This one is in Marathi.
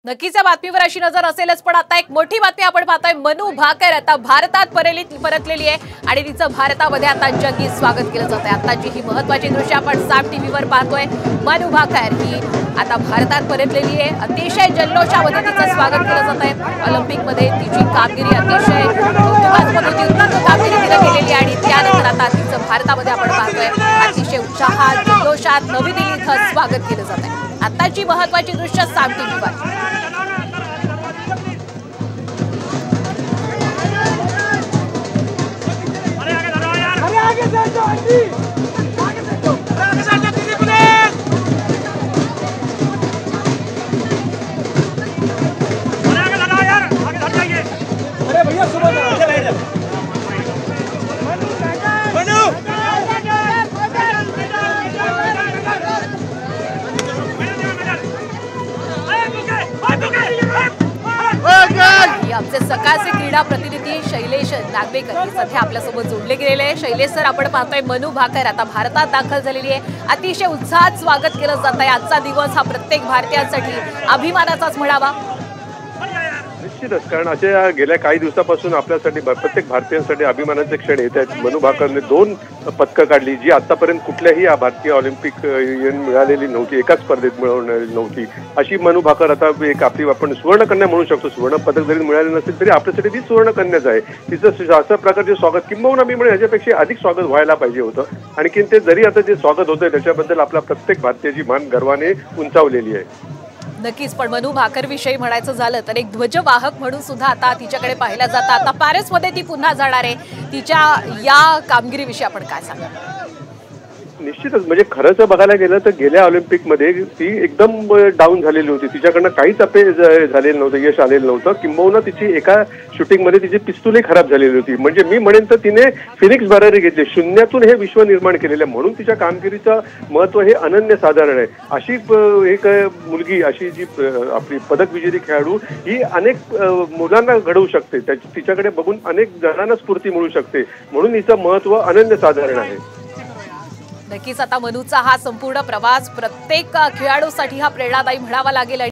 नक्कीच या बातमीवर अशी नजर असेलच, पण आता एक मोठी बातमी आपण पाहतोय। मनू भाकर आता भारतात परतलेली आहे आणि तिचं भारतामध्ये आता जंगी स्वागत केलं जात आहे। आताची ही महत्त्वाची दृश्य आपण साम टीव्हीवर पाहतोय। मनू भाकर ही आता भारतात परतलेली आहे। अतिशय जल्लोषामध्ये तिचं स्वागत केलं जात आहे। ऑलिम्पिकमध्ये तिची कामगिरी अतिशय कौतुकास्पद होती, उत्तम कामगिरी तिने केलेली आणि त्यानंतर आता तिचं भारतामध्ये आपण पाहतोय अतिशय उत्साहात जल्लोषात नवी दिल्ली इथं स्वागत केलं जात आहे। आताची महत्त्वाची दृश्य साम टीव्हीवर। अरे भैया सुबह आमचे सकाळचे क्रीडा प्रतिनिधी शैलेश नागवेकर हे सध्या आपल्यासोबत जोडले गेलेले आहे। शैलेश सर, आपण पाहतोय मनू भाकर आता भारतात दाखल झालेली आहे। अतिशय उत्साहात स्वागत केलं जात आहे। आजचा दिवस हा प्रत्येक भारतीयांसाठी अभिमानाचाच म्हणावा। निश्चितच, कारण अशा गेल्या काही दिवसापासून आपल्यासाठी प्रत्येक भारतीयांसाठी अभिमानाचे क्षण येत आहेत। मनू भाकरने 2 पदकं काढली, जी आतापर्यंत कुठल्याही भारतीय ऑलिम्पिक मिळालेली नव्हती, एकाच स्पर्धेत मिळवलेली नव्हती। अशी मनू भाकर आता एक आपली आपण सुवर्णकन्या म्हणू शकतो। सुवर्ण पदक जरी मिळाले नसेल तरी आपल्यासाठी ती सुवर्णकन्याच आहे। तिचं अशा प्रकारचे स्वागत किंबहुना मी म्हणेन ह्याच्यापेक्षा अधिक स्वागत व्हायला पाहिजे होतं। आणखी ते जरी आता जे स्वागत होतंय त्याच्याबद्दल आपला प्रत्येक भारतीयाची मान गर्वाने उंचावलेली आहे। नक्कीच, पण मनू भाकर विषयी म्हणायचं झालं तर एक ध्वजवाहक म्हणून सुद्धा आता तिच्याकडे पाहिलं जातं। आता पॅरिसमध्ये ती पुन्हा जाणार आहे। तिच्या या कामगिरीविषयी आपण काय सांगाल? निश्चितच, म्हणजे खरंच बघायला गेलं तर गेल्या ऑलिम्पिकमध्ये ती एकदम डाऊन झालेली होती। तिच्याकडनं काहीच अपयश झालेलं नव्हतं, यश आलेलं नव्हतं। किंबहुना तिची एका शूटिंगमध्ये तिची पिस्तूलही खराब झालेली होती। म्हणजे मी म्हणेन तर तिने फिनिक्स बरारी घेतली, शून्यातून हे विश्व निर्माण केलेलं आहे। म्हणून तिच्या कामगिरीचं महत्त्व हे अनन्यसाधारण आहे। अशी एक मुलगी, अशी जी आपली पदक विजेती खेळाडू ही अनेक मुलांना घडवू शकते, तिच्याकडे बघून अनेक जणांना स्फूर्ती मिळू शकते। म्हणून हिचं महत्त्व अनन्यसाधारण आहे। नक्कीच आता मनूचा हा संपूर्ण प्रवास प्रत्येक खेळाडूसाठी हा प्रेरणादायी म्हणावा लागेल।